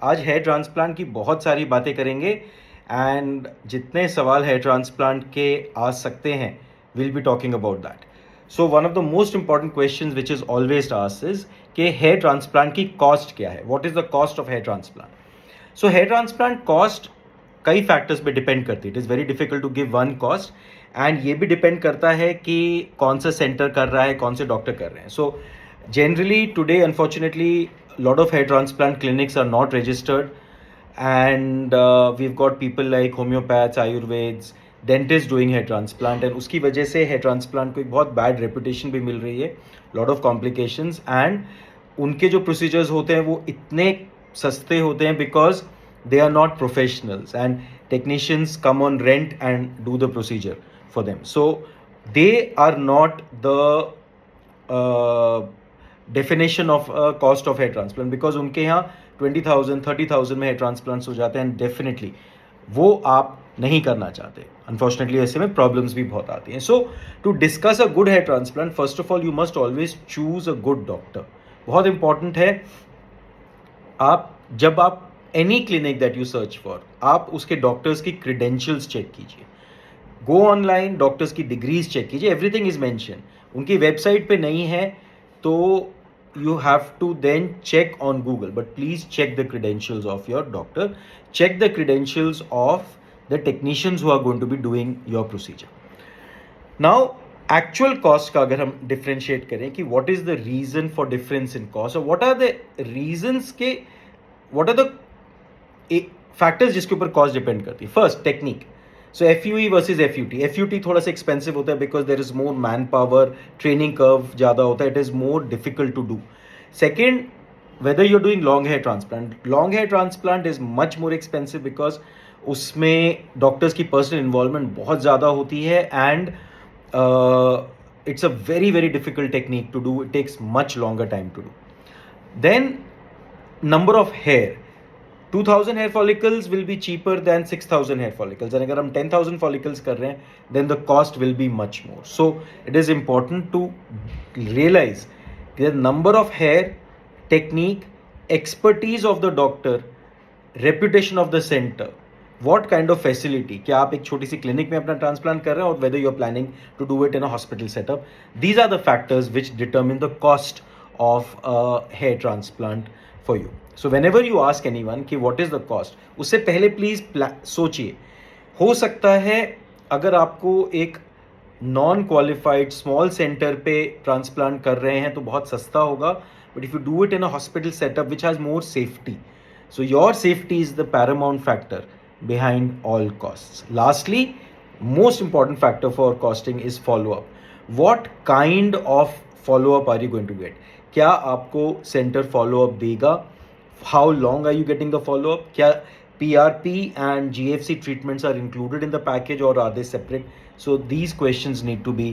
आज hair transplant की बहुत सारी बातें करेंगे एंड जितने सवाल हेयर ट्रांसप्लांट के आ सकते हैं will be talking about that. So one of the most important questions which is always asked is कि हेयर ट्रांसप्लांट की कॉस्ट क्या है. What is the cost of hair transplant. So hair transplant cost कई factors पे depend करती है. It is very difficult to give one cost and ये भी डिपेंड करता है कि कौन सा सेंटर कर रहा है, कौन से डॉक्टर कर रहे हैं. सो generally today unfortunately a lot of hair transplant clinics are not registered and we've got people like homeopaths, ayurveds, dentists doing hair transplant and उसकी वजह से hair transplant को एक बहुत bad reputation भी मिल रही है, lot of complications and उनके जो procedures होते हैं वो इतने सस्ते होते हैं because they are not professionals and technicians come on rent and do the procedure for them. So they are not the definition of cost of hair transplant because उनके यहाँ 20,000 30,000 में हेयर ट्रांसप्लांट्स हो जाते हैं. डेफिनेटली वो आप नहीं करना चाहते. अनफॉर्चुनेटली ऐसे में प्रॉब्लम्स भी बहुत आती हैं. So to discuss a good hair transplant first of all you must always choose a good doctor. बहुत इंपॉर्टेंट है. जब आप any clinic that you search for आप उसके डॉक्टर्स की क्रीडेंशियल्स चेक कीजिए. गो ऑनलाइन, डॉक्टर्स की डिग्रीज चेक कीजिए. Everything is mention. उनकी वेबसाइट पे नहीं है तो you have to then check on Google, but please check the credentials of your doctor, check the credentials of the technicians who are going to be doing your procedure. Now actual cost का अगर हम differentiate करें कि what is the reason for difference in cost or what are the reasons के what are the factors जिसके ऊपर cost depend करती है. First, technique. So FUE versus FUT. FUT थोड़ा सा expensive होता है because there is more manpower, training curve ज़्यादा होता है. It is more difficult to do. Second, whether you're doing long hair transplant. Long hair transplant is much more expensive because उसमें doctors की personal involvement बहुत ज़्यादा होती है and it's a very very difficult technique to do. It takes much longer time to do. Then number of hair. 2,000 hair follicles will be cheaper than 6,000 hair follicles. And अगर हम 10,000 follicles कर रहे हैं then the cost will be much more. So it is important to realize the number of hair, technique, expertise of the doctor, reputation of the center, what kind of facility. क्या आप एक छोटी सी clinic में अपना transplant कर रहे हैं और whether you are planning to do it in a hospital setup. These are the factors which determine the cost of a hair transplant for you. So whenever you ask anyone कि what is the cost, उससे पहले please सोचिए. हो सकता है अगर आपको एक नॉन क्वालिफाइड स्मॉल सेंटर पे ट्रांसप्लांट कर रहे हैं तो बहुत सस्ता होगा. But if you do it in a hospital setup which has more safety, so your safety is the paramount factor behind all costs. Lastly, most important factor for costing is follow-up. What kind of follow-up are you going to get? क्या आपको centre follow-up देगा? How long are you getting the follow-up? क्या PRP and GFC treatments are included in the package or are they separate? So these questions need to be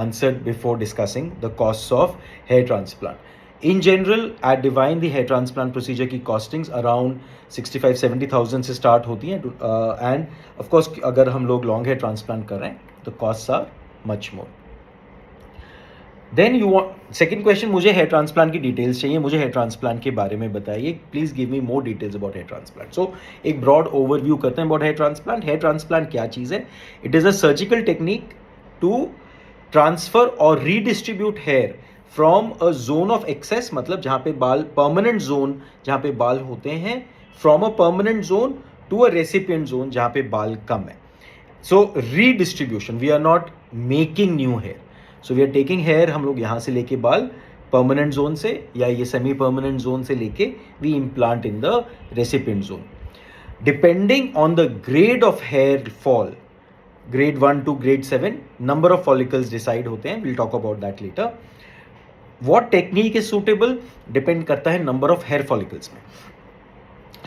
answered before discussing the costs of hair transplant. In general, at Divine the hair transplant procedure की costings around 65-70,000 से start होती हैं and of course अगर हम लोग long hair transplant कर रहे हैं the costs are much more. Then you want second question, मुझे हेयर ट्रांसप्लांट की डिटेल्स चाहिए. मुझे हेयर ट्रांसप्लांट के बारे में बताइए. Please give me more details about hair transplant. So एक ब्रॉड ओवरव्यू करते हैं about hair transplant. Hair transplant क्या चीज़ है? It is a surgical technique to transfer और redistribute hair from a zone of excess, मतलब जहाँ पे बाल परमानेंट जोन जहाँ पे बाल होते हैं, from a permanent zone to a recipient zone जहाँ पे बाल कम है. So redistribution, we are not making new hair. So we are taking hair, हम लोग यहाँ से लेके बाल परमानेंट जोन से या ये सेमी परमानेंट जोन से लेके we implant in the recipient zone. Depending on the grade of hair fall, grade 1 to grade 7, number of follicles decide होते हैं. Will talk about that later. What technique is suitable depend करता है number of hair follicles में.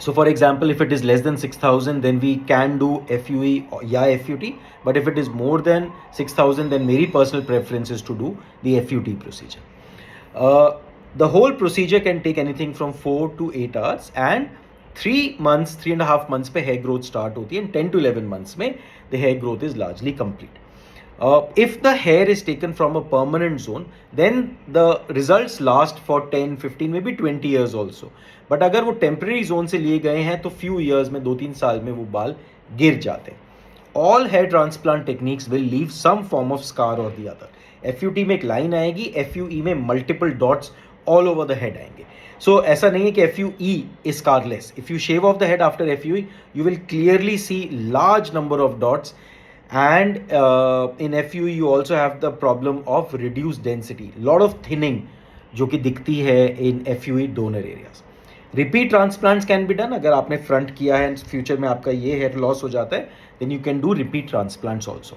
So for example, if it is less than 6,000 then we can do FUE या FUT, but if it is more than 6,000 then मेरी personal preference is to do the FUT procedure. The whole procedure can take anything from 4 to 8 hours and 3.5 months पे hair growth start होती है and 10 to 11 months में the hair growth is largely complete. If the hair is taken from a permanent zone, then the results last for 10, 15, maybe 20 years also. But अगर वो temporary zone से लिए गए हैं तो फ्यू ईयर्स में 2-3 साल में वो बाल गिर जाते हैं. All hair transplant techniques will leave some form of scar or the other. FUT में एक लाइन आएगी, FUE में multiple dots all over the head आएंगे. सो ऐसा नहीं है कि FUE is scarless. If you shave off the head after FUE, you will clearly see large number of dots. And in FUE you also have the problem of reduced density, lot of thinning जो कि दिखती है in FUE donor areas. Repeat transplants can be done. अगर आपने front किया है future में आपका ये हेयर लॉस हो जाता है, then you can do repeat transplants also.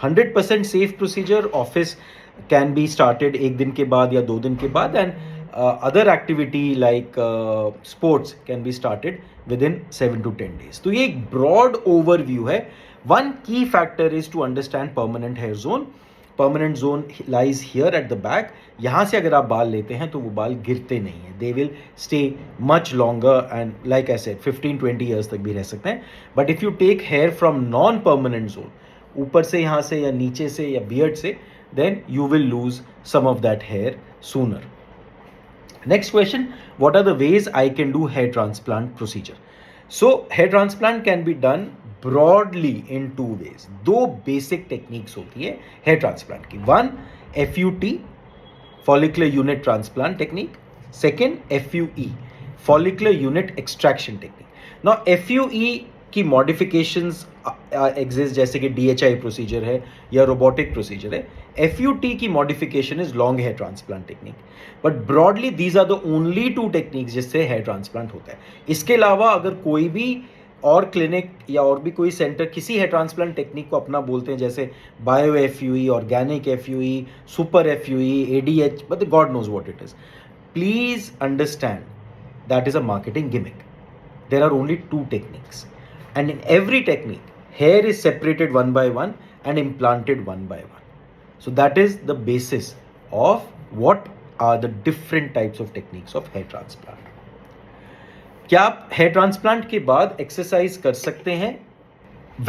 100% safe procedure. Office can be started 1 दिन के बाद या 2 दिन के बाद, and other activity like sports can be started within 7 to 10 days. तो ये एक ब्रॉड ओवरव्यू है. One key factor is to understand permanent hair zone. Permanent zone lies here at the back. यहाँ से अगर आप बाल लेते हैं तो वो बाल गिरते नहीं हैं. They will stay much longer and like I said 15-20 years तक भी रह सकते हैं. But if you take hair from non permanent zone, ऊपर से यहाँ से या नीचे से या बियर्ड से, then you will lose some of that hair sooner. Next question, what are the ways I can do hair transplant procedure? So hair transplant can be done broadly in 2 ways. 2 basic techniques होती है hair transplant की. One, FUT, follicular unit transplant technique. Second, FUE, follicular unit extraction technique. Now FUE की modifications exist, जैसे कि DHI procedure है या robotic procedure है. FUT की modification is long hair transplant technique. But broadly these are the only 2 techniques जिससे hair transplant होता है. इसके अलावा अगर कोई भी और क्लिनिक या और भी कोई सेंटर किसी हेयर ट्रांसप्लांट टेक्निक को अपना बोलते हैं, जैसे bio FUE, organic FUE, super FUE, ADH, but God knows what it is. Please understand that is a marketing gimmick. There are only 2 techniques. And in every technique, hair is separated one by one and implanted one by one. So that is the basis of what are the different types of techniques of hair transplant. क्या आप hair transplant के बाद exercise कर सकते हैं?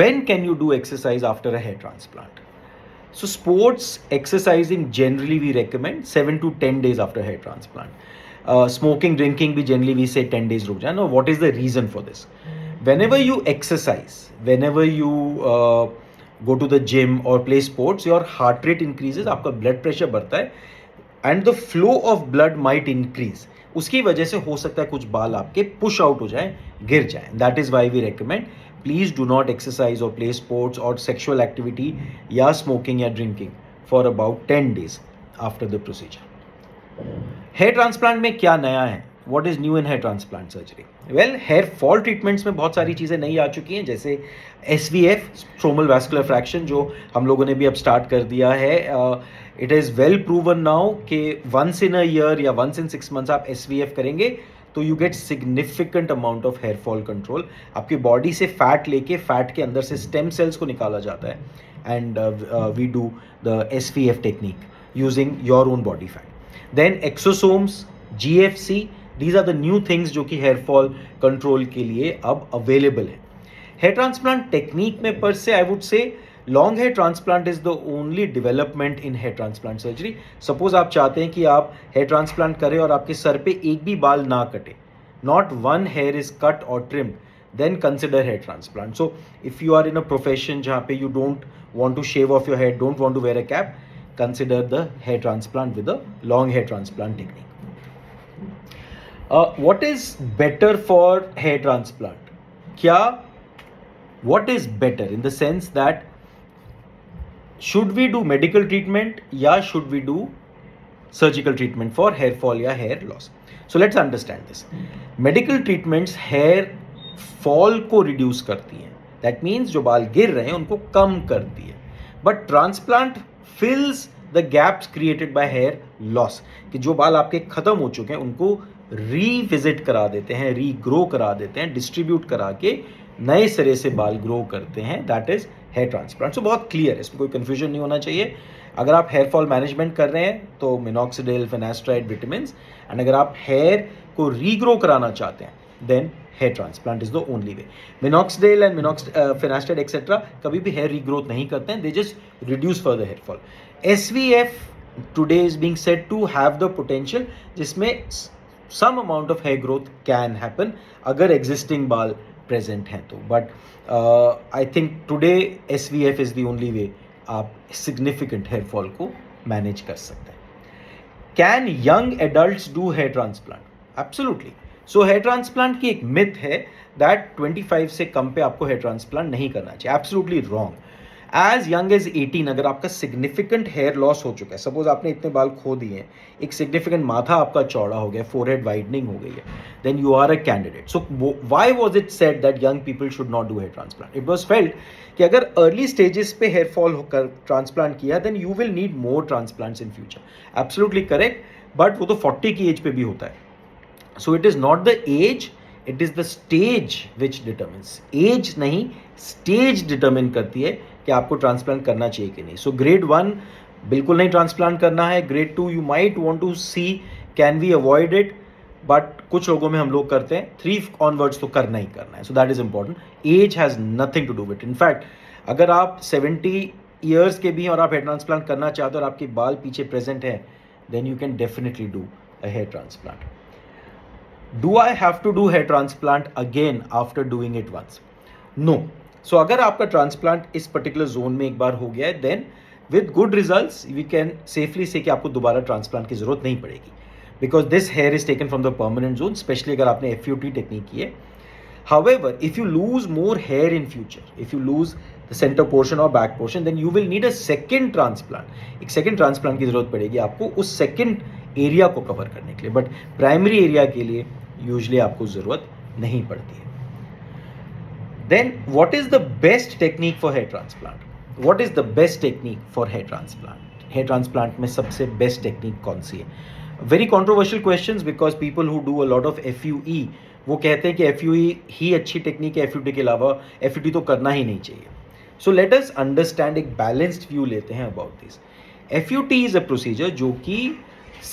When can you do exercise after a hair transplant? So sports exercising generally we recommend 7 to 10 days after hair transplant. Smoking, drinking भी generally we say 10 days रुक जाए. Now what is the reason for this? Whenever you exercise, whenever you go to the gym or play sports, your heart rate increases, आपका blood pressure बढ़ता है, and the flow of blood might increase. उसकी वजह से हो सकता है कुछ बाल आपके पुश आउट हो जाए, गिर जाए. That is why we recommend, please do not exercise or play sports or sexual activity या smoking या drinking for about 10 days after the procedure. Hair transplant में क्या नया है? What is new in hair transplant surgery? Well, hair fall treatments में बहुत सारी चीज़ें नई आ चुकी हैं, जैसे SVF, stromal vascular fraction, जो हम लोगों ने भी अब स्टार्ट कर दिया है. It is well proven now कि once in a year या once in 6 months आप SVF करेंगे तो you get significant amount of hair fall control. आपकी बॉडी से फैट लेके फैट के अंदर से स्टेम सेल्स को निकाला जाता है, and we do the SVF technique using your own body fat. Then exosomes, GFC, these are the new things जो कि हेयर फॉल कंट्रोल के लिए अब अवेलेबल है. हेयर ट्रांसप्लांट टेक्निक में per se I would say long hair transplant is the only development in hair transplant surgery. Suppose आप चाहते हैं कि आप हेयर ट्रांसप्लांट करें और आपके सर पे एक भी बाल ना कटे, not one hair is cut और trim, then consider hair transplant. So if you are in a profession जहाँ पे you don't want to shave off your head, don't want to wear a cap, consider the hair transplant with a long hair transplant technique. What is better for hair transplant? What is better in the sense that should we do medical treatment या should we do surgical treatment for hair fall या hair loss? So let's understand this. Medical treatments hair fall को reduce करती हैं. That means जो बाल गिर रहे हैं उनको कम करती है. But transplant fills the gaps created by hair loss. कि जो बाल आपके खत्म हो चुके हैं उनको रीविजिट करा देते हैं, रीग्रो करा देते हैं, डिस्ट्रीब्यूट करा के नए सिरे से बाल ग्रो करते हैं. That is hair transplant. So बहुत क्लियर है, इसमें कोई कंफ्यूजन नहीं होना चाहिए. अगर आप हेयर फॉल मैनेजमेंट कर रहे हैं तो मिनॉक्सिडिल, फिनास्ट्राइड, विटामिन, एंड अगर आप हेयर को रीग्रो कराना चाहते हैं then hair transplant is the only way. Minoxidil and finasteride etcetera कभी भी हेयर रीग्रोथ नहीं करते हैं, they just reduce further hair fall. SVF today is being said to have the potential जिसमें some amount of hair growth can happen अगर existing बाल present हैं तो. But I think today SVF is the only way आप significant hair fall को manage कर सकते हैं. Can young adults do hair transplant? Absolutely. So hair transplant की एक myth है that 25 से कम पे आपको hair transplant नहीं करना चाहिए. Absolutely wrong. As young as 18 अगर आपका सिग्निफिकेंट हेयर लॉस हो चुका है, सपोज आपने इतने बाल खो दिए हैं, एक सिग्निफिकेंट माथा आपका चौड़ा हो गया, फोरहेड वाइडनिंग हो गई है, then you are a candidate. So why was it said that young people should not do hair transplant? It was felt कि अगर अर्ली स्टेजेस पे हेयर फॉल होकर ट्रांसप्लांट किया then you will need more transplants in future. Absolutely correct, but वो तो 40 की age पे भी होता है. So it is not the age, it is the stage which determines. Age नहीं, स्टेज डिटर्मिन करती है कि आपको ट्रांसप्लांट करना चाहिए कि नहीं. सो ग्रेड 1 बिल्कुल नहीं ट्रांसप्लांट करना है. Grade 2 you might want to see can we avoid it, but कुछ लोगों में हम लोग करते हैं. 3 ऑनवर्ड्स तो करना ही करना है. So that is important. Age has nothing to do with. In fact अगर आप 70 ईयर्स के भी हैं और आप हेयर ट्रांसप्लांट करना चाहते हो और आपके बाल पीछे प्रेजेंट हैं, then you can definitely do a hair transplant. Do I have to do hair transplant again after doing it once? No. So अगर आपका ट्रांसप्लांट इस पर्टिकुलर जोन में एक बार हो गया है, then with good results we can safely say कि आपको दोबारा ट्रांसप्लांट की जरूरत नहीं पड़ेगी, because this hair is taken from the permanent zone, especially अगर आपने FUT टेक्निक की है. However if you lose more hair in future, if you lose the centre portion और back portion, then you will need a second transplant. एक second transplant की जरूरत पड़ेगी आपको उस सेकेंड एरिया को कवर करने के लिए, बट प्राइमरी एरिया के लिए यूजली आपको जरूरत नहीं पड़ती है. Then what is the best technique for hair transplant? What is the best technique for hair transplant? Hair transplant में सबसे best technique कौन सी है? Very controversial questions because people who do a lot of FUE वो कहते हैं कि FUE ही अच्छी technique है, FUT के अलावा FUT तो करना ही नहीं चाहिए. So let us understand, एक balanced view लेते हैं about this. FUT is a procedure जो कि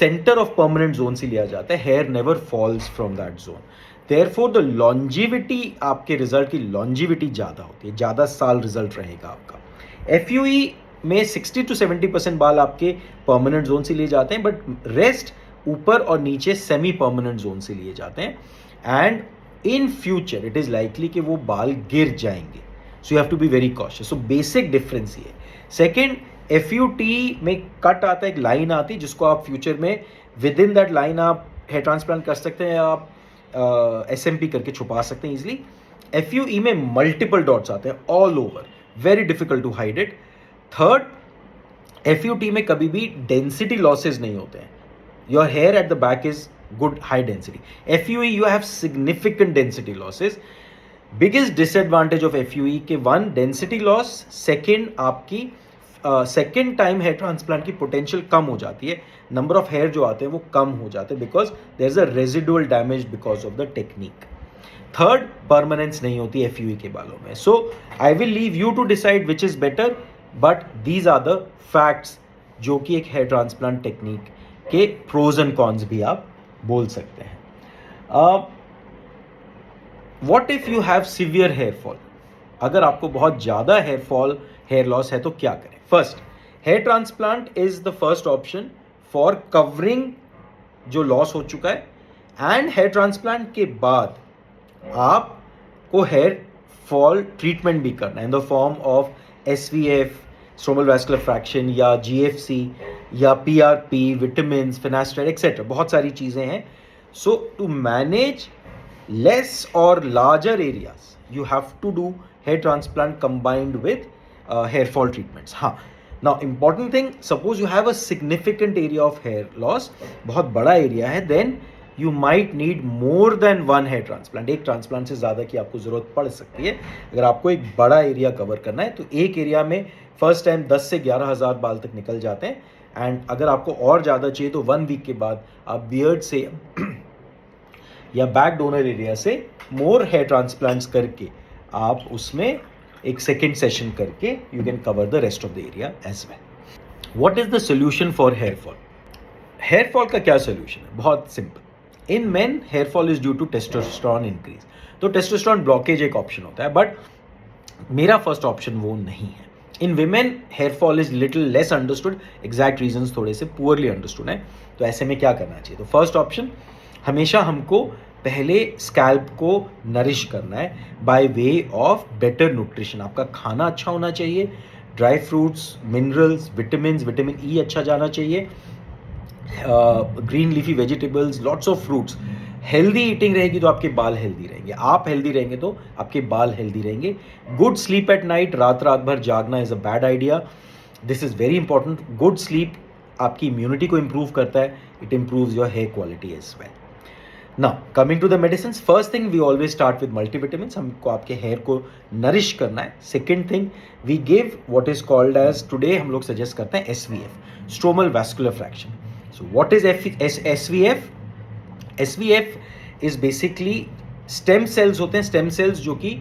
center of permanent zone से लिया जाता है. Hair never falls from that zone. Therefore the longevity, आपके रिजल्ट की longevity ज़्यादा होती है, ज़्यादा साल रिजल्ट रहेगा आपका. FUE में 60 to 70% बाल आपके परमानेंट जोन से लिए जाते हैं, बट रेस्ट ऊपर और नीचे सेमी परमानेंट जोन से लिए जाते हैं. And in future it is likely कि वो बाल गिर जाएंगे. So you have to be very cautious. So basic difference ये. सेकेंड, FUT में कट आता है, एक लाइन आती है जिसको आप फ्यूचर में विद इन दैट लाइन आप हेयर ट्रांसप्लांट कर सकते हैं, आप SMP करके छुपा सकते हैं इजिली. FUE में मल्टीपल डॉट्स आते हैं all over, very difficult to hide it. Third, FUT में कभी भी डेंसिटी लॉसेज नहीं होते हैं. Your hair at the back is good high density. FUE you have significant density losses. Biggest disadvantage of FUE के 1 density loss, second आपकी second time here transplant की potential कम हो जाती है. नंबर ऑफ हेयर जो आते हैं वो कम हो जाते हैं because there is a residual damage because of the technique. Third, permanence नहीं होती FUE के बालों में. So I will leave you to decide which is better, but these are the facts जो कि एक हेयर ट्रांसप्लांट टेक्निक के pros and cons भी आप बोल सकते हैं. What if you have severe hair fall? अगर आपको बहुत ज़्यादा हेयर फॉल, हेयर लॉस है तो क्या करें? First, hair transplant is the first option for covering जो लॉस हो चुका है. एंड हेयर ट्रांसप्लांट के बाद आपको हेयर फॉल ट्रीटमेंट भी करना है in the form of SVF, stromal vascular fraction, या GFC, या PRP, विटामिन, फिनास्ट्राइड एक्सेट्रा. बहुत सारी चीज़ें हैं. सो टू मैनेज लेस और larger areas you have to do hair transplant combined with hair fall treatments. हाँ, now important thing, suppose you have a significant area of hair loss, बहुत बड़ा area है, then you might need more than one hair transplant. एक transplant से ज़्यादा की आपको ज़रूरत पड़ सकती है. अगर आपको एक बड़ा एरिया कवर करना है तो एक एरिया में फर्स्ट टाइम 10 से 11,000 बाल तक निकल जाते हैं. एंड अगर आपको और ज़्यादा चाहिए तो 1 वीक के बाद आप बियर्ड से या बैक डोनर एरिया से मोर हेयर ट्रांसप्लांट्स करके आप उसमें एक सेकेंड सेशन करके you can cover the rest of the area as well. What is the solution for hair fall? Hair fall का क्या सोल्यूशन है? बहुत simple. In men hair fall is due to testosterone increase. तो testosterone blockage एक option होता है, but मेरा first option वो नहीं है. In women hair fall is little less understood, exact reasons थोड़े से पुअरली अंडरस्टूड हैं. तो ऐसे में क्या करना चाहिए? तो फर्स्ट ऑप्शन, हमेशा हमको पहले स्कैल्प को नरिश करना है by way of better nutrition. आपका खाना अच्छा होना चाहिए, dry fruits, minerals, vitamin E अच्छा जाना चाहिए, green leafy vegetables, lots of fruits. Healthy eating रहेगी तो आपके बाल हेल्दी रहेंगे, आप हेल्दी रहेंगे तो आपके बाल हेल्दी रहेंगे. गुड स्लीप एट नाइट, रात भर जागना is a bad idea. This is very important. Good sleep आपकी इम्यूनिटी को इम्प्रूव करता है, it improves your hair quality as well. Now coming to the medicine, first thing we always start with multivitamins. हमको आपके hair को nourish करना है. Second thing, we give what is called as, today हम लोग suggest करते हैं SVF, stromal vascular fraction. So what is SVF? SVF is basically stem cells होते हैं, स्टेम सेल्स जो कि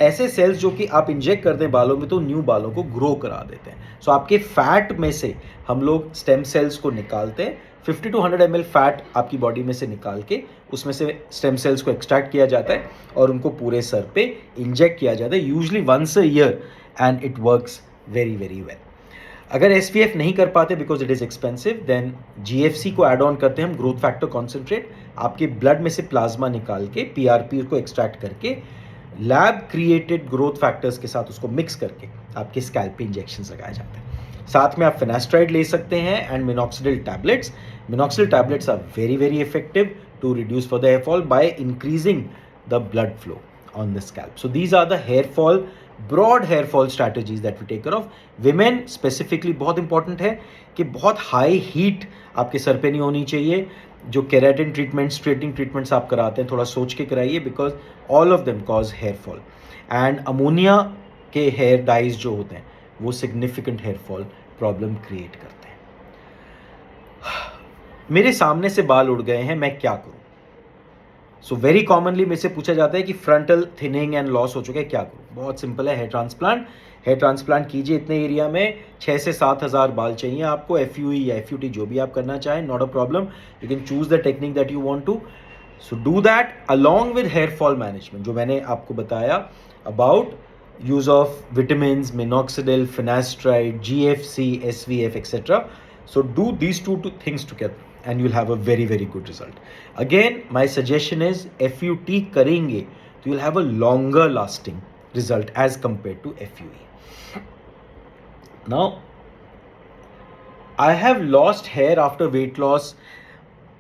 ऐसे सेल्स जो कि आप इंजेक्ट करते हैं बालों में तो न्यू बालों को ग्रो करा देते हैं. सो आपके फैट में से हम लोग स्टेम सेल्स को निकालते हैं. 50 to 100 ml फैट आपकी बॉडी में से निकाल के उसमें से स्टेम सेल्स को एक्सट्रैक्ट किया जाता है और उनको पूरे सर पे इंजेक्ट किया जाता है, usually once a year, and it works very very well. अगर SVF नहीं कर पाते because it is expensive, then GFC को ऐड ऑन करते हैं हम, ग्रोथ फैक्टर कॉन्सेंट्रेट. आपके ब्लड में से प्लाज्मा निकाल के PRP को एक्सट्रैक्ट करके लैब क्रिएटेड ग्रोथ फैक्टर्स के साथ उसको मिक्स करके आपके स्कैल्प पे इंजेक्शन लगाए जाते हैं. साथ में आप फिनास्ट्राइड ले सकते हैं and minoxidil tablets. Minoxidil tablets are very very effective to reduce for the hair fall by increasing the blood flow on the scalp. So these are the hair fall, broad hair fall strategies that we take care of. Women specifically बहुत important है कि बहुत high heat आपके sir पे नहीं होनी चाहिए. जो केराटिन ट्रीटमेंट, स्ट्रेटिंग ट्रीटमेंट्स आप कराते हैं, थोड़ा सोच के कराइए, because all of them cause hair fall. And ammonia के हेयर डाइज जो होते हैं वो significant hair fall problem create करते हैं. मेरे सामने से बाल उड़ गए हैं, मैं क्या करूं? सो वेरी कॉमनली मेरे से पूछा जाता है कि फ्रंटल थिनिंग एंड लॉस हो चुका है, क्या करूं? बहुत सिंपल है, हेयर ट्रांसप्लांट. हेयर ट्रांसप्लांट कीजिए. इतने एरिया में 6 से 7 हज़ार बाल चाहिए आपको. FUE या FUT जो भी आप करना चाहें, not a problem. You can choose the technique that you want to. So do that along with hair fall management, जो मैंने आपको बताया about use of vitamins, minoxidil, finasteride, GFC, SVF, etc. So do these two things together and you'll have a very very good result. Again, my suggestion is FUT करेंगे तो you'll have a longer lasting result as compared to FUE. Now, I have lost hair after weight loss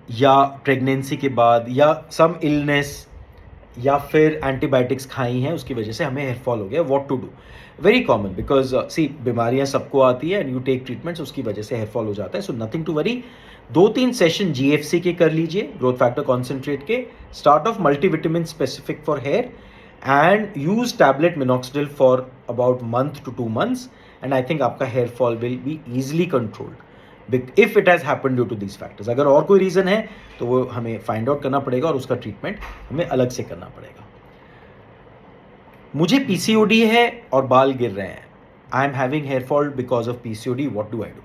या pregnancy के बाद या सम illness या फिर antibiotics खाई हैं उसकी वजह से हमें हेयर फॉल हो गया. What to do? Very common, because सी बीमारियां सबको आती है एंड यू टेक ट्रीटमेंट्स, उसकी वजह से हेयर फॉल हो जाता है. So nothing to worry. 2-3 session GFC के कर लीजिए, ग्रोथ फैक्टर कॉन्सेंट्रेट के. Start off multivitamin specific for hair and use tablet minoxidil for about month to 2 months, and I think आपका hair fall will be easily controlled if it has happened due to these factors. अगर और कोई reason है तो वो हमें find out करना पड़ेगा और उसका ट्रीटमेंट हमें अलग से करना पड़ेगा. मुझे PCOD है और बाल गिर रहे हैं. I am having hair fall because of PCOD, what do I do?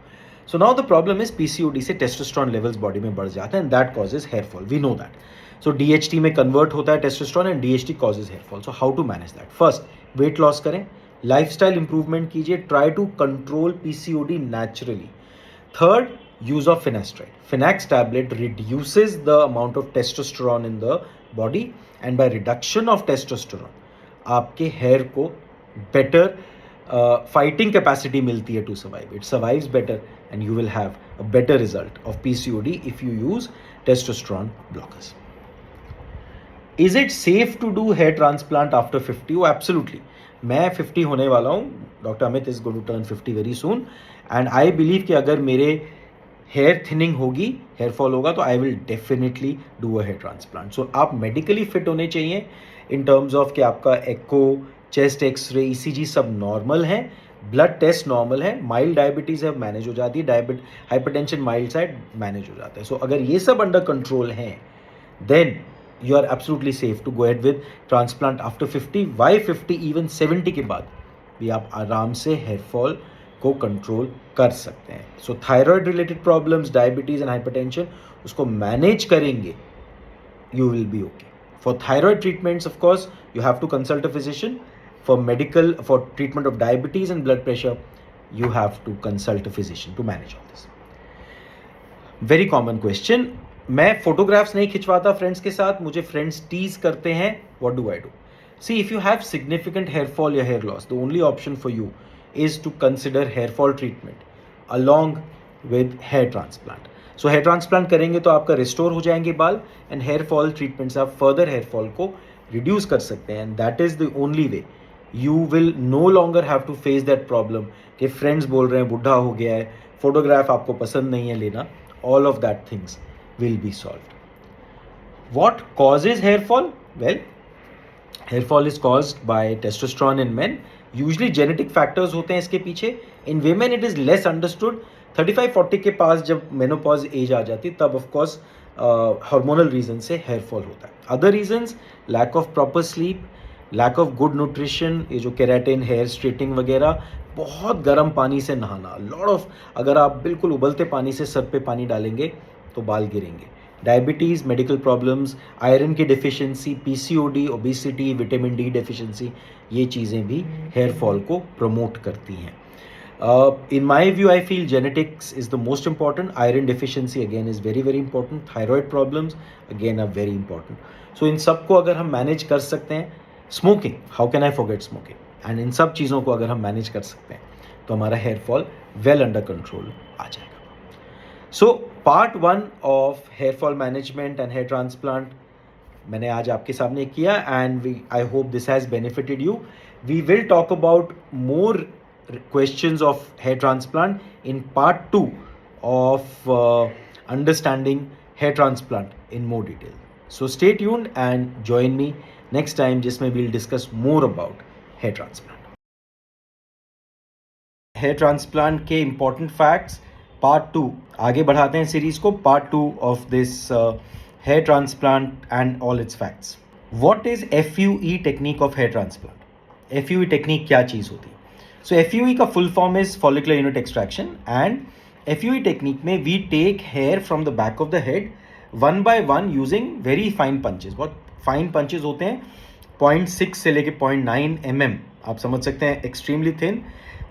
So now the problem is PCOD से टेस्टोस्टेरोन लेवल्स बॉडी में बढ़ जाते हैं and that causes hair fall. We know that. So DHT में convert होता है testosterone and DHT causes hair fall. So how to manage that? First, weight loss करें, lifestyle improvement कीजिए, try to control PCOD naturally. Third, use of finasteride. Finax tablet reduces the amount of testosterone in the body, and by reduction of testosterone, आपके hair को better fighting capacity मिलती है to survive. It survives better, and you will have a better result of PCOD if you use testosterone blockers. Is it safe to do hair transplant after 50? Oh, absolutely. मैं 50 होने वाला हूँ. Doctor Amit is going to turn 50 very soon, and I believe कि अगर मेरे hair thinning होगी, hair fall होगा, तो I will definitely do a hair transplant. So आप मेडिकली फिट होने चाहिए इन टर्म्स ऑफ कि आपका एको, चेस्ट एक्सरे, ECG सब नॉर्मल है, ब्लड टेस्ट नॉर्मल है, माइल्ड डायबिटीज़ है मैनेज हो जाती है, हाइपरटेंशन माइल्ड साइड मैनेज हो जाता है. सो अगर ये सब अंडर कंट्रोल हैं, then you are absolutely safe to go ahead with transplant after 50. Why 50? Even 70 के बाद भी आप आराम से हेयर फॉल को कंट्रोल कर सकते हैं. So thyroid related problems, diabetes and hypertension, उसको मैनेज करेंगे, you will be okay. For thyroid treatments, of course, you have to consult a physician. For treatment of diabetes and blood pressure, you have to consult a physician to manage all this. Very common question. मैं photographs नहीं खिंचवाता friends के साथ, मुझे friends tease करते हैं. What do I do? See, if you have significant hair fall या hair loss, the only option for you is to consider hair fall treatment along with hair transplant. So hair transplant करेंगे तो आपका restore हो जाएंगे बाल, and hair fall treatment से आप further hair fall को रिड्यूस कर सकते हैं. And that is the only way. You will no longer have to face that problem कि फ्रेंड्स बोल रहे हैं बुढ़ा हो गया है, फोटोग्राफ आपको पसंद नहीं है लेना. All of that things will be solved. What causes hair fall? Well, hair fall is caused by testosterone in men. Usually genetic factors होते हैं इसके पीछे. In women it is less understood. 35-40 के पास जब menopause age आ जाती तब of course hormonal reason से hair fall होता है. Other reasons, lack of proper sleep, lack of good nutrition, ये जो keratin, hair straightening वगैरह, बहुत गर्म पानी से नहाना, लॉट ऑफ, अगर आप बिल्कुल उबलते पानी से सर पे पानी डालेंगे तो बाल गिरेंगे. डायबिटीज़, मेडिकल प्रॉब्लम्स, आयरन की deficiency, PCOD, obesity, vitamin D deficiency, ये चीज़ें भी हेयर फॉल को प्रमोट करती हैं. In my view I feel genetics is the most important. Iron deficiency again is very very important. Thyroid problems again are very important. So इन सबको अगर हम मैनेज कर सकते हैं, smoking, how can I forget smoking, and इन सब चीज़ों को अगर हम मैनेज कर सकते हैं तो हमारा hair fall well under control आ जाएगा. So part 1 of hair fall management and hair transplant मैंने आज आपके सामने किया, and I hope this has benefited you. We will talk about more questions of hair transplant in part 2 of understanding hair transplant in more detail. So stay tuned and join me next time, जिसमें we'll discuss more about hair transplant. Hair transplant के important facts part 2. आगे बढ़ाते हैं series को. Part 2 of this hair transplant and all its facts. What is FUE technique of hair transplant? FUE technique क्या चीज़ होती है? सो FUE का full form is follicular unit extraction, and FUE technique में we take hair from the back of the head one by one using very fine punches. बहुत fine punches होते हैं, 0.6 से लेके 0.9 mm, आप समझ सकते हैं, एक्सट्रीमली थिन.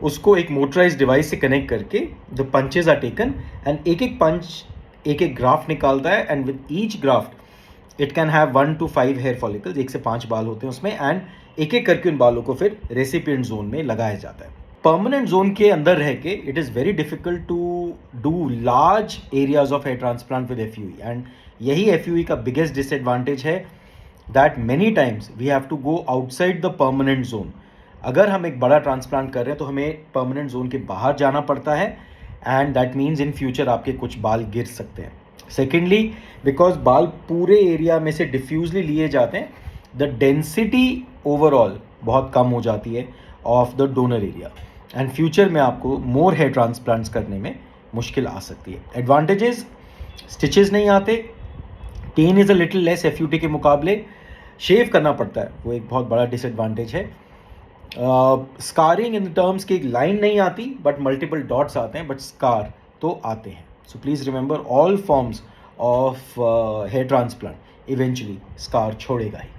उसको एक मोटराइज डिवाइस से कनेक्ट करके the punches are taken, and एक एक पंच एक एक ग्राफ्ट निकालता है, and with each graft it can have 1 to 5 hair follicles. 1 से 5 बाल होते हैं उसमें, एंड एक एक करके उन बालों को फिर रेसिपिएंट जोन में लगाया जाता है. परमानेंट जोन के अंदर रह के it is very difficult to do large areas of hair transplant with FUE, and यही FUE का बिगेस्ट डिसएडवांटेज है, that many times we have to go outside the permanent zone. अगर हम एक बड़ा ट्रांसप्लांट कर रहे हैं तो हमें परमानेंट जोन के बाहर जाना पड़ता है, and that means in future आपके कुछ बाल गिर सकते हैं. सेकेंडली, बिकॉज बाल पूरे एरिया में से डिफ्यूजली लिए जाते हैं, द डेंसिटी ओवरऑल बहुत कम हो जाती है of the donor area, and future में आपको मोर हेयर ट्रांसप्लांट्स करने में मुश्किल आ सकती है. एडवांटेजेस, स्टिचेस नहीं आते, pain is a little less FUE के मुकाबले, शेव करना पड़ता है, वो एक बहुत बड़ा डिसएडवांटेज है. स्कारिंग इन टर्म्स की एक लाइन नहीं आती, बट मल्टीपल डॉट्स आते हैं, बट स्कार तो आते हैं. So please remember, all forms of hair transplant eventually scar छोड़ेगा ही.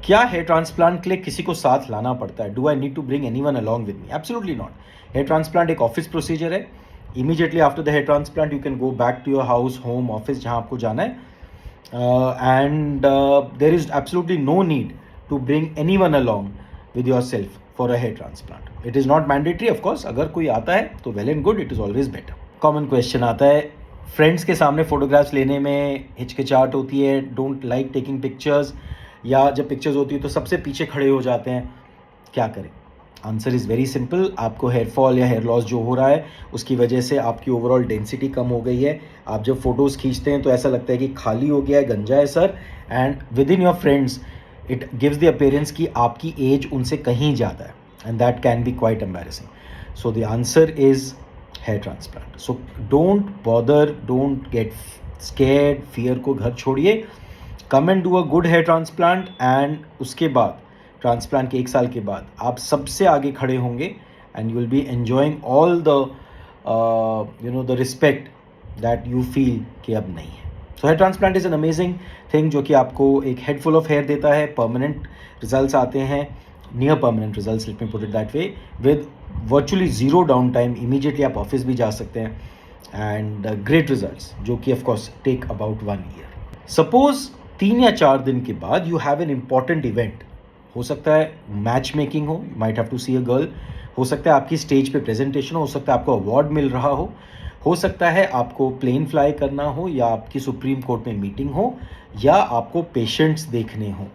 क्या हेयर ट्रांसप्लांट के लिए किसी को साथ लाना पड़ता है? Do I need to bring anyone along with me? Absolutely not. Hair transplant एक ऑफिस प्रोसीजर है. Immediately after the hair transplant you can go back to your house, home, office, जहाँ आपको जाना है, and there is absolutely no need to bring anyone along with yourself for a hair transplant. It is not mandatory, of course. अगर कोई आता है तो well and good, it is always better. Common question आता है, friends के सामने photographs लेने में हिचकिचाहट होती है, डोंट लाइक टेकिंग पिक्चर्स, या जब पिक्चर्स होती है तो सबसे पीछे खड़े हो जाते हैं, क्या करें? Answer is very simple. आपको हेयर फॉल या हेयर लॉस जो हो रहा है उसकी वजह से आपकी ओवरऑल डेंसिटी कम हो गई है. आप जब फोटोज़ खींचते हैं तो ऐसा लगता है कि खाली हो गया है, गंजा है sir, and with in your friends it gives the appearance कि आपकी एज उनसे कहीं ज़्यादा है, and that can be quite embarrassing. So the answer is hair transplant. So don't bother, don't get scared, fear को घर छोड़िए, come and do a good hair transplant, and उसके बाद ट्रांसप्लांट के 1 साल के बाद आप सबसे आगे खड़े होंगे, and you will B enjoying all the the respect that you feel कि अब नहीं है. सो hair transplant is an amazing thing जो कि आपको एक हेड फुल ऑफ हेयर देता है, परमानेंट रिजल्ट्स आते हैं, near permanent results, let me put it that way, with virtually zero down time, immediately आप ऑफिस भी जा सकते हैं, एंड ग्रेट रिजल्ट्स जो कि of course take about 1 year. Suppose 3 या 4 दिन के बाद you have an important event, हो सकता है मैच मेकिंग हो, you might have to see a girl, हो सकता है आपकी स्टेज पे प्रेजेंटेशन हो सकता है आपको अवार्ड मिल रहा हो सकता है आपको प्लेन फ्लाई करना हो, या आपकी सुप्रीम कोर्ट में मीटिंग हो, या आपको पेशेंट्स देखने हो।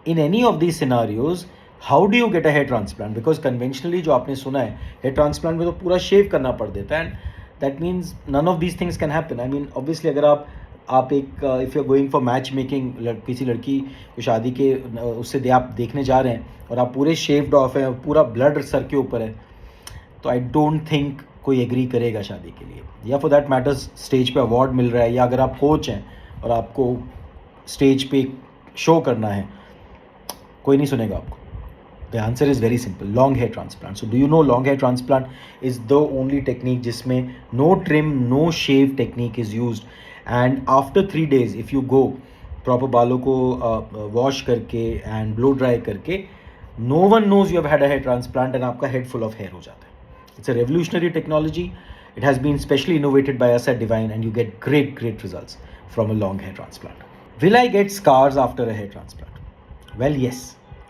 In any of these scenarios how do you get a hair transplant? Because conventionally जो आपने सुना है हेयर ट्रांसप्लांट में तो पूरा शेव करना पड़ देता है, and that means none of these things can happen. I mean obviously अगर आप एक if you are going for match making, किसी लड़की को शादी के उससे आप देखने जा रहे हैं और आप पूरे शेव्ड ऑफ हैं, पूरा ब्लड सर के ऊपर है, तो आई डोंट थिंक कोई एग्री करेगा शादी के लिए। या फॉर दैट मैटर्स स्टेज पे अवार्ड मिल रहा है, या अगर आप कोच हैं और आपको स्टेज पे शो करना है, कोई नहीं सुनेगा आपको। The answer is very simple, long hair transplant. So do you know long hair transplant is the only technique जिसमें no trim no shave technique is used, and after 3 days if you go proper बालों को wash करके and blow dry करके, no one knows you have had a hair transplant, and आपका head full of hair हो जाता है। It's a revolutionary technology. It has been specially innovated by us at Divine, and you get great results from a long hair transplant. Will I get scars after a hair transplant? Well, yes.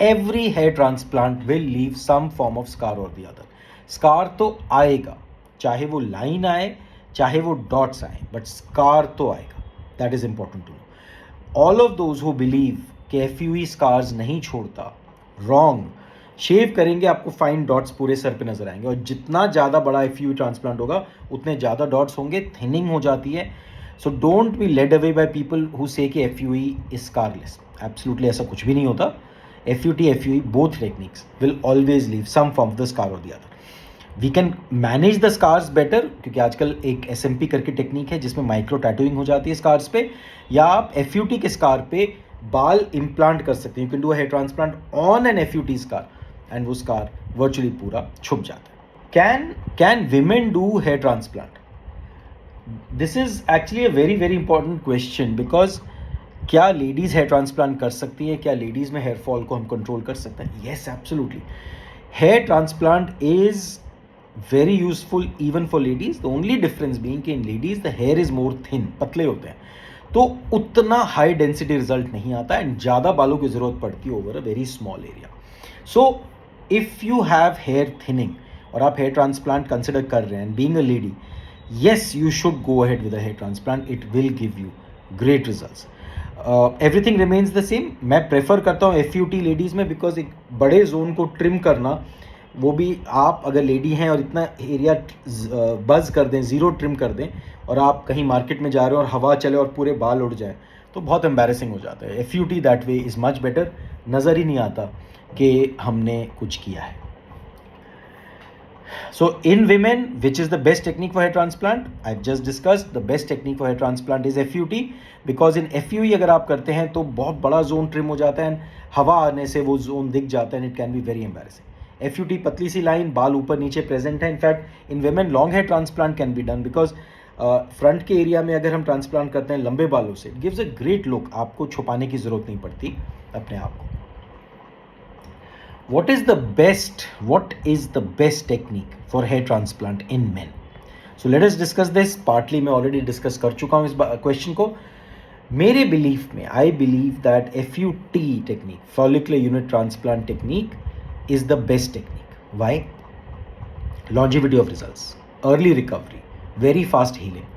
Every hair transplant will leave some form of scar or the other. Scar तो आएगा, चाहे वो line आए, चाहे वो dots आए, but scar तो आएगा. That is important to know. All of those who believe कि FUE scars नहीं छोड़ता, wrong. शेव करेंगे आपको फाइन डॉट्स पूरे सर पे नजर आएंगे, और जितना ज़्यादा बड़ा FUE ट्रांसप्लांट होगा उतने ज़्यादा डॉट्स होंगे, थिनिंग हो जाती है। So don't be led away by people who say कि FUE इज स्कारलेस। एब्सोल्युटली ऐसा कुछ भी नहीं होता। FUE both techniques will always leave some form of the scar और the other. We can manage the scars better, क्योंकि आजकल एक SMP करके टेक्निक है जिसमें माइक्रो टैटूइंग हो जाती है स्कार्स पे, या आप FUT के स्कार पे बाल इम्प्लांट कर सकते हैं। You can do a hair transplant on an FUT scar, and वो स्कार वर्चुअली पूरा छुप जाता है। Can women do hair transplant? This is actually a very important question, because क्या लेडीज हेयर ट्रांसप्लांट कर सकती है? क्या लेडीज में हेयर फॉल को हम कंट्रोल कर सकते हैं? Yes, absolutely. Hair transplant is very useful even for ladies. The only difference being कि in ladies the hair is more thin, पतले होते हैं, तो उतना हाई डेंसिटी रिजल्ट नहीं आता, एंड ज़्यादा बालों की ज़रूरत पड़ती है over a very small area. So if you have hair thinning और आप हेयर ट्रांसप्लांट कंसिडर कर रहे हैं, being a lady, yes you should go ahead with a hair transplant, it will give you great results. Everything remains the same. मैं prefer करता हूँ FUT ladies में, because एक बड़े जोन को ट्रिम करना, वो भी आप अगर लेडी हैं और इतना एरिया बज़ कर दें, ज़ीरो ट्रिम कर दें, और आप कहीं मार्केट में जा रहे हो और हवा चले और पूरे बाल उड़ जाए, तो बहुत एम्बैरेसिंग हो जाता है। FUT that way is much better. नज़र ही नहीं आता कि हमने कुछ किया है। So in women, which is the best technique for hair transplant? I've just discussed the best technique for hair transplant is FUT, because in FUE अगर आप करते हैं तो बहुत बड़ा जोन ट्रिम हो जाता है, हवा आने से वो जोन दिख जाता है, and it can be very embarrassing. FUT पतली सी लाइन, बाल ऊपर नीचे प्रेजेंट है। In fact in women long hair transplant can be done, because front के एरिया में अगर हम ट्रांसप्लांट करते हैं लंबे बालों से, it gives a great look. आपको छुपाने की ज़रूरत नहीं पड़ती अपने आप को। What is the best technique for hair transplant in men? So let us discuss this. Partly मैं already discuss कर चुका हूँ इस question को। मेरे belief में, I believe that FUT technique, follicular unit transplant technique, is the best technique. Why? Longevity of results, early recovery, very fast healing.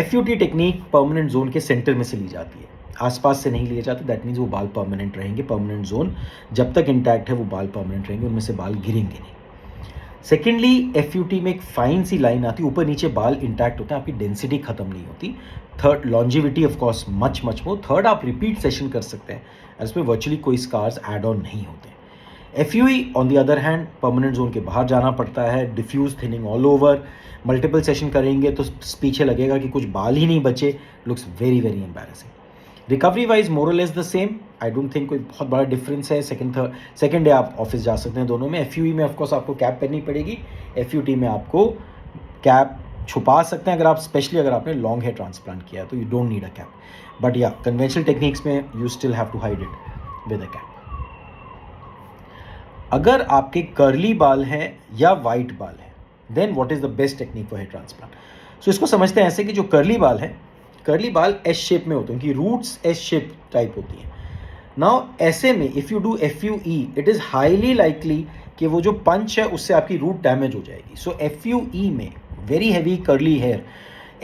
FUT technique permanent zone के center में से ली जाती है, आसपास से नहीं लिए जाते। दैट मीन्स वो बाल परमानेंट रहेंगे, परमानेंट जोन जब तक इंटैक्ट है वो बाल परमानेंट रहेंगे, उनमें से बाल गिरेंगे नहीं। सेकेंडली, FUT में एक फाइन सी लाइन आती है, ऊपर नीचे बाल इंटैक्ट होते हैं, आपकी डेंसिटी खत्म नहीं होती। Third, longevity of course much more. Third, आप रिपीट सेशन कर सकते हैं, इसमें वर्चुअली कोई स्कार्स एड ऑन नहीं होते। FUE on the other hand permanent zone के बाहर जाना पड़ता है, diffuse thinning all over, multiple session करेंगे तो पीछे लगेगा कि कुछ बाल ही नहीं बचे, looks very embarrassing. Recovery wise more और less the same, I don't think कोई बहुत बड़ा डिफरेंस है। सेकेंड डे आप ऑफिस जा सकते हैं दोनों में। FUE में ऑफकोर्स आपको कैप पहननी पड़ेगी, FUT में आपको कैप छुपा सकते हैं अगर आप, स्पेशली अगर आपने लॉन्ग हेयर ट्रांसप्लांट किया है तो you don't need a cap, but या कन्वेंशनल टेक्निक्स में you still have to hide it with a cap. अगर आपके कर्ली बाल हैं या वाइट बाल हैं, then what is the best technique for hair transplant? So इसको समझते हैं ऐसे कि जो कर्ली बाल हैं, कर्ली बाल एस शेप में होते हैं, उनकी रूट्स एस शेप टाइप होती हैं। नाउ ऐसे में if you do FUE, it is highly likely कि वो जो पंच है उससे आपकी रूट डैमेज हो जाएगी। सो FUE में very heavy curly hair,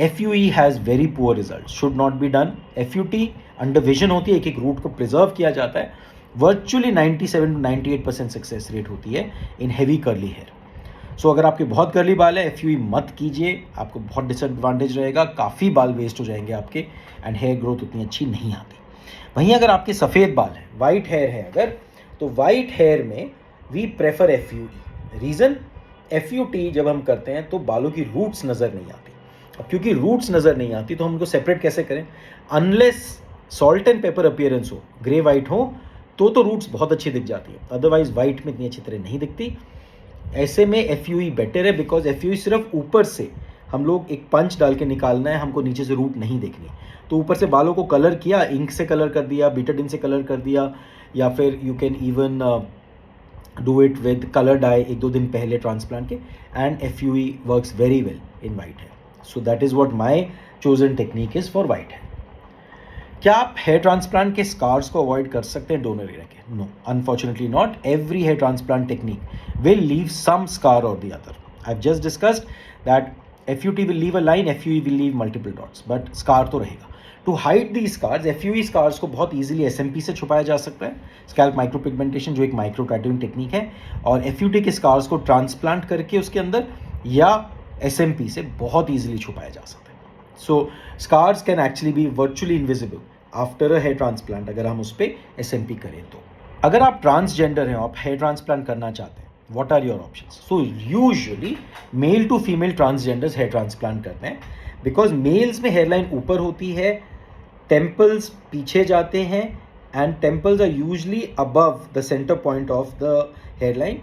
FUE has very poor result, should not be done. FUT under vision होती है, एक एक रूट को प्रिजर्व किया जाता है। वर्चुअली 97 to 98% सक्सेस रेट होती है इन हैवी कर्ली हेयर। सो अगर आपके बहुत कर्ली बाल है, FUE मत कीजिए, आपको बहुत डिसएडवांटेज रहेगा, काफ़ी बाल वेस्ट हो जाएंगे आपके, एंड हेयर ग्रोथ उतनी अच्छी नहीं आती। वहीं अगर आपके सफ़ेद बाल हैं, वाइट हेयर है अगर, तो वाइट हेयर में we prefer FUE। Reason, FUT जब हम करते हैं तो बालों की रूट्स नज़र नहीं आती। अब क्योंकि रूट्स नज़र नहीं आती तो हम उनको सेपरेट कैसे करें? Unless salt and paper appearance हो, ग्रे वाइट हो, तो रूट्स बहुत अच्छी दिख जाती है, अदरवाइज वाइट में इतनी अच्छी तरह नहीं दिखती। ऐसे में FUE बेटर है, बिकॉज FUE सिर्फ ऊपर से हम लोग एक पंच डाल के निकालना है, हमको नीचे से रूट नहीं देखनी। तो ऊपर से बालों को कलर किया, इंक से कलर कर दिया, बीटाडिन से कलर कर दिया, या फिर you can even do it with colour dye 1-2 दिन पहले ट्रांसप्लांट के, and FUE works very well in white hair. So that is what my chosen technique is for white hair. क्या आप हेयर ट्रांसप्लांट के स्कार्स को avoid कर सकते हैं डोनर एरिया के? No, unfortunately not. Every hair transplant technique will leave some scar और the other. I have just discussed that FUT will leave a line, FUE will leave multiple dots, but scar तो रहेगा। To hide the scars, FUE scars को बहुत easily SMP से छुपाया जा सकता है, स्कैल्प माइक्रोपिगमेंटेशन, जो एक माइक्रो टैटूइंग टेक्निक है, और FUT के स्कार्स को ट्रांसप्लांट करके उसके अंदर या SMP से बहुत ईजिली छुपाया जा सकता है। So scars can actually be virtually invisible after a hair transplant अगर हम उस पर SMP करें तो। अगर आप ट्रांसजेंडर हैं, आप हेयर ट्रांसप्लांट करना चाहते हैं, what are your options? So usually male to female transgenders hair transplant करते हैं, बिकॉज मेल्स में हेयरलाइन ऊपर होती है, टेम्पल्स पीछे जाते हैं, and temples are usually above the centre point of the hairline,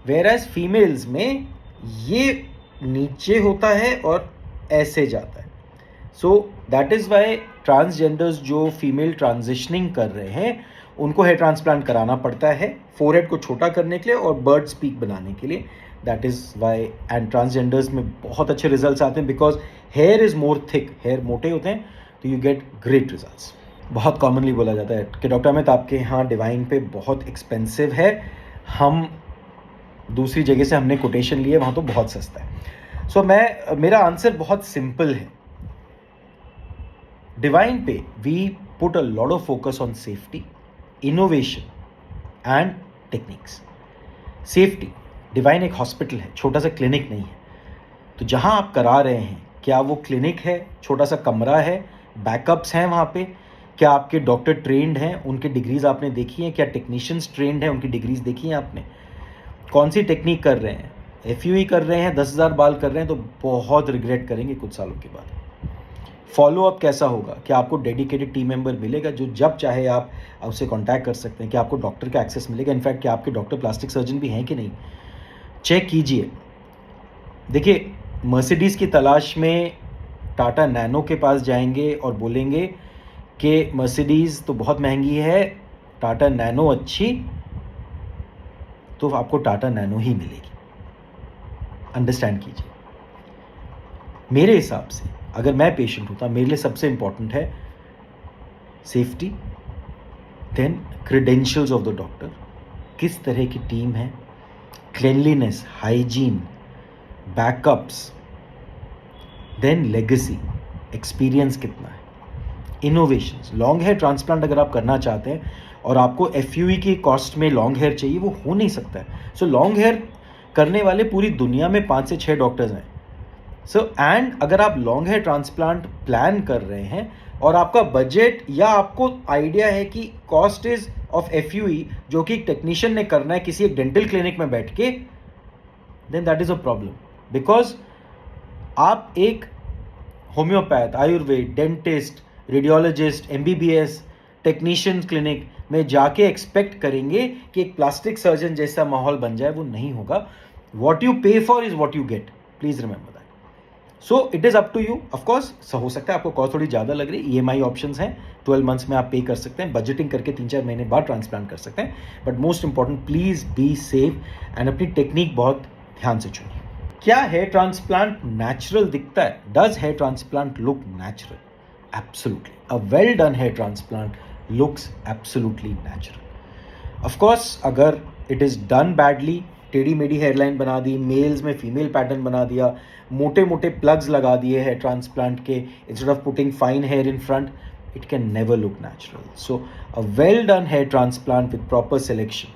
whereas females में ये नीचे होता है और ऐसे जाता है। So that is why transgenders जो फीमेल ट्रांजिशनिंग कर रहे हैं उनको हेयर ट्रांसप्लांट कराना पड़ता है, फोरहेड को छोटा करने के लिए और बर्ड स्पीक बनाने के लिए। That is why, and transgenders में बहुत अच्छे रिजल्ट्स आते हैं, because hair is more thick, hair मोटे होते हैं, तो यू गेट ग्रेट रिजल्ट्स। बहुत कॉमनली बोला जाता है कि डॉक्टर अमित आपके यहाँ डिवाइन पे बहुत एक्सपेंसिव है, हम दूसरी जगह से हमने कोटेशन लिए, वहाँ तो बहुत सस्ता है। सो मेरा आंसर बहुत सिंपल है। डिवाइन पे we put a lot of focus on safety, innovation and techniques. Safety, Divine एक हॉस्पिटल है, छोटा सा क्लिनिक नहीं है। तो जहाँ आप करा रहे हैं, क्या वो क्लिनिक है, छोटा सा कमरा है, बैकअप्स हैं वहाँ पे, क्या आपके डॉक्टर ट्रेंड हैं, उनकी डिग्रीज आपने देखी हैं, क्या टेक्नीशियंस ट्रेंड हैं, उनकी डिग्रीज देखी हैं आपने, कौन सी टेक्निक कर रहे हैं? FUE कर रहे हैं, 10,000 बाल कर रहे हैं, तो बहुत रिग्रेट करेंगे कुछ सालों के बाद। फॉलोअप कैसा होगा? क्या आपको डेडिकेटेड टीम मेंबर मिलेगा जो जब चाहे आप उससे कांटेक्ट कर सकते हैं? क्या आपको डॉक्टर का एक्सेस मिलेगा? इनफैक्ट क्या आपके डॉक्टर प्लास्टिक सर्जन भी हैं कि नहीं? चेक कीजिए। देखिए, मर्सिडीज़ की तलाश में टाटा नैनो के पास जाएंगे और बोलेंगे कि मर्सिडीज़ तो बहुत महंगी है, टाटा नैनो अच्छी, तो आपको टाटा नैनो ही मिलेगी। अंडरस्टैंड कीजिए। मेरे हिसाब से अगर मैं पेशेंट होता, मेरे लिए सबसे इंपॉर्टेंट है safety, then credentials of the doctor, किस तरह की टीम है, cleanliness, hygiene, backups, then legacy, experience कितना है, इनोवेशंस। लॉन्ग हेयर ट्रांसप्लांट अगर आप करना चाहते हैं और आपको FUE की कॉस्ट में लॉन्ग हेयर चाहिए, वो हो नहीं सकता है। सो लॉन्ग हेयर करने वाले पूरी दुनिया में 5 से 6 डॉक्टर्स हैं। सो एंड अगर आप लॉन्ग हेयर ट्रांसप्लांट प्लान कर रहे हैं और आपका बजट या आपको आइडिया है कि कॉस्ट इज ऑफ FUE जो कि एक टेक्नीशियन ने करना है किसी एक डेंटल क्लिनिक में बैठ के, then that is a problem. Because आप एक homeopath, Ayurveda, dentist, radiologist, MBBS technician clinic में जाके एक्सपेक्ट करेंगे कि एक प्लास्टिक सर्जन जैसा माहौल बन जाए, वो नहीं होगा। What you pay for is what you get, please remember that. So it is up to you. Of course हो सकता है आपको कॉस्ट थोड़ी ज़्यादा लग रही है. EMI ऑप्शंस हैं, 12 मंथ्स में आप पे कर सकते हैं. बजटिंग करके 3-4 महीने बाद ट्रांसप्लांट कर सकते हैं. But most important, please be safe and अपनी टेक्निक बहुत ध्यान से चुनिए. क्या हेयर ट्रांसप्लांट नेचुरल दिखता है? Does hair transplant look natural? Absolutely. A well done hair transplant looks absolutely natural. Of course अगर इट इज़ डन बैडली, टेढ़ी मेढ़ी हेयरलाइन बना दी, मेल्स में फीमेल पैटर्न बना दिया, मोटे मोटे प्लग्स लगा दिए हेयर ट्रांसप्लांट के instead of putting fine hair in front, it can never look natural. So a well done hair transplant with proper selection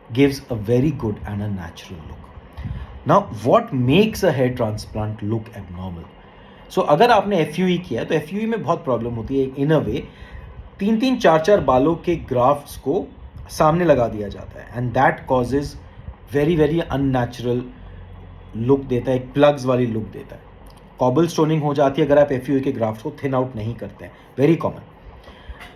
gives a very good and a natural look. Now what makes a hair transplant look abnormal? So अगर आपने FUE किया है तो FUE में बहुत problem होती है. इन अ वे 3-3, 4-4 बालों के ग्राफ्ट्स को सामने लगा दिया जाता है and that causes very very unnatural look देता है, एक प्लग्स वाली लुक देता है. कॉबल स्टोनिंग हो जाती है अगर आप FUE के ग्राफ्ट्स को थिन आउट नहीं करते हैं, वेरी कॉमन.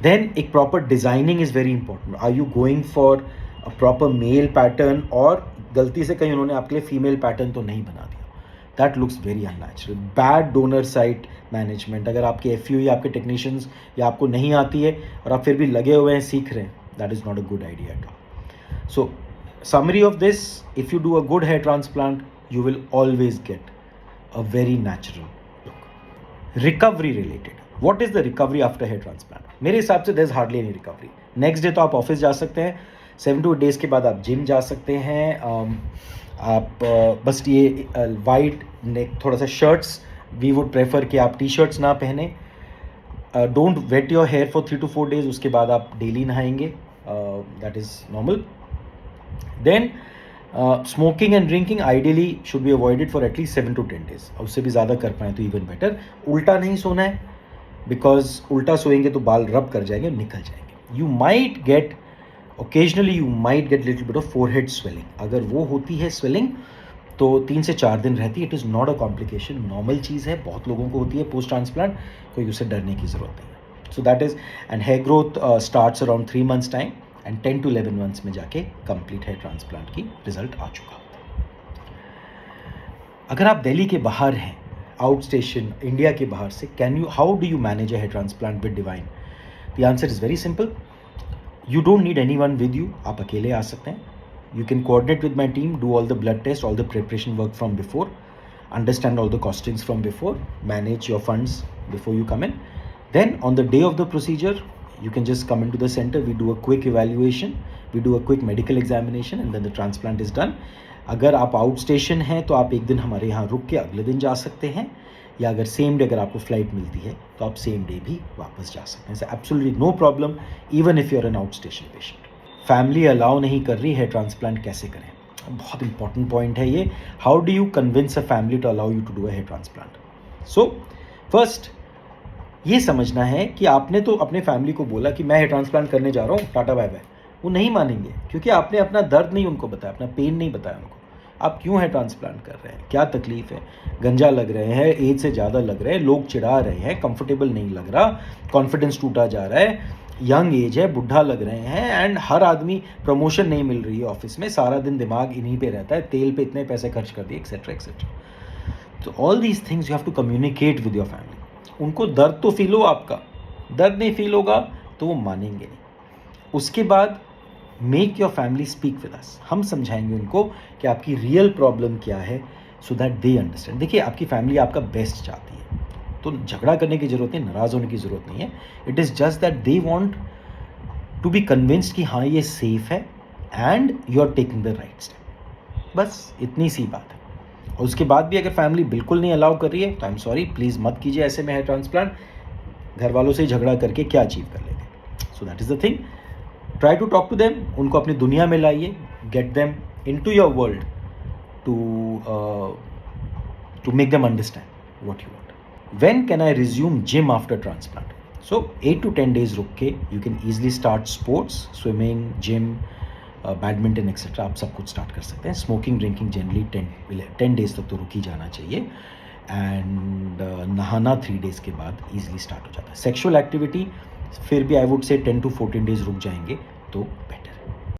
देन एक proper designing is very important. Are you going for a proper male pattern और गलती से कहीं उन्होंने आपके लिए फीमेल पैटर्न तो नहीं बना दिया? That looks very unnatural. Bad donor site management. अगर आपके FUE या आपके टेक्नीशियंस या आपको नहीं आती है और आप फिर भी लगे हुए हैं, सीख रहे हैं, that is not a good idea at all. So summary of this, if you do a good hair transplant, you will always get a very natural look. Recovery related. What is the recovery after hair transplant? मेरे हिसाब से there's hardly any recovery. Next day तो आप office जा सकते हैं, 7 to 8 days के बाद आप जिम जा सकते हैं. आप बस ये वाइट नेक थोड़ा सा शर्ट्स, वी वुड प्रेफर कि आप टी-शर्ट्स ना पहने. Don't wet your hair for 3 to 4 days. उसके बाद आप डेली नहाएंगे, that is normal. Then smoking and drinking ideally should be avoided for at least 7 to 10 days. उससे भी ज़्यादा कर पाएँ तो even better. उल्टा नहीं सोना है, because उल्टा सोएंगे तो बाल रब कर जाएंगे, निकल जाएंगे. You might get occasionally little bit of forehead swelling. अगर वो होती है swelling तो 3 से 4 दिन रहती है. It is not a complication, normal चीज़ है, बहुत लोगों को होती है पोस्ट ट्रांसप्लांट, कोई उससे डरने की ज़रूरत नहीं है. So that is, and hair growth starts around 3 months time and 10 to 11 months में जाके कंप्लीट हेयर ट्रांसप्लांट की रिजल्ट आ चुका होता है. अगर आप दिल्ली के बाहर हैं, आउट स्टेशन इंडिया के बाहर से, how do you manage a hair transplant with Divine? The answer is very simple. You don't need anyone with you. आप अकेले आ सकते हैं. You can coordinate with my team, do all the blood tests, all the preparation work from before, understand all the costings from before, manage your funds before you come in. Then on the day of the procedure, you can just come into the center. We do a quick evaluation, we do a quick medical examination, and then the transplant is done. अगर आप out station हैं तो आप एक दिन हमारे यहाँ रुक के अगले दिन जा सकते हैं, या अगर सेम डे अगर आपको फ्लाइट मिलती है तो आप सेम डे भी वापस जा सकते हैं. So absolutely no problem even if you are an outstation patient. Family allow नहीं कर रही है ट्रांसप्लांट, कैसे करें? बहुत इंपॉर्टेंट पॉइंट है ये. How do you convince a family to allow you to do a hair transplant? So first ये समझना है कि आपने तो अपने फैमिली को बोला कि मैं हेयर ट्रांसप्लांट करने जा रहा हूँ, टाटा बाय बाय. वो नहीं मानेंगे क्योंकि आपने अपना दर्द नहीं उनको बताया, अपना पेन नहीं बताया उनको. आप क्यों हेयर ट्रांसप्लांट कर रहे हैं, क्या तकलीफ है, गंजा लग रहे हैं, एज से ज़्यादा लग रहे हैं, लोग चिढ़ा रहे हैं, कंफर्टेबल नहीं लग रहा, कॉन्फिडेंस टूटा जा रहा है, यंग एज है, बुढ़ा लग रहे हैं, एंड हर आदमी, प्रमोशन नहीं मिल रही है ऑफिस में, सारा दिन दिमाग इन्हीं पे रहता है, तेल पे इतने पैसे खर्च कर दिए, एक्सेट्रा एक्सेट्रा. तो all these things you have to communicate with your family. उनको दर्द तो फील हो, आपका दर्द नहीं फील होगा तो वो मानेंगे नहीं. उसके बाद make your family speak with us. हम समझाएंगे उनको कि आपकी रियल प्रॉब्लम क्या है, सो दैट दे अंडरस्टैंड. देखिए आपकी फैमिली आपका बेस्ट चाहती है, तो झगड़ा करने की ज़रूरत नहीं, नाराज़ होने की ज़रूरत नहीं है. It is just that they want to be convinced कि हाँ ये सेफ़ है and you are taking the right step. बस इतनी सी बात है. और उसके बाद भी अगर फैमिली बिल्कुल नहीं अलाउ कर रही है तो आई एम सॉरी, प्लीज़ मत कीजिए ऐसे में हेयर ट्रांसप्लांट. घर वालों से झगड़ा करके क्या अचीव कर लेंगे? So that is the thing. Try to talk to them. उनको अपनी दुनिया में लाइए, get them into your world to make them understand what you want. When can I resume gym after transplant? So 8 to 10 days रुक के you can easily start sports, swimming, gym, badminton etcetera. आप सब कुछ start कर सकते हैं. Smoking drinking generally 10 days तक तो रुक ही जाना चाहिए. एंड नहाना 3 days के बाद ईजिली स्टार्ट हो जाता है. सेक्शुअल एक्टिविटी फिर भी आई वुड से 10 to 14 days रुक जाएंगे तो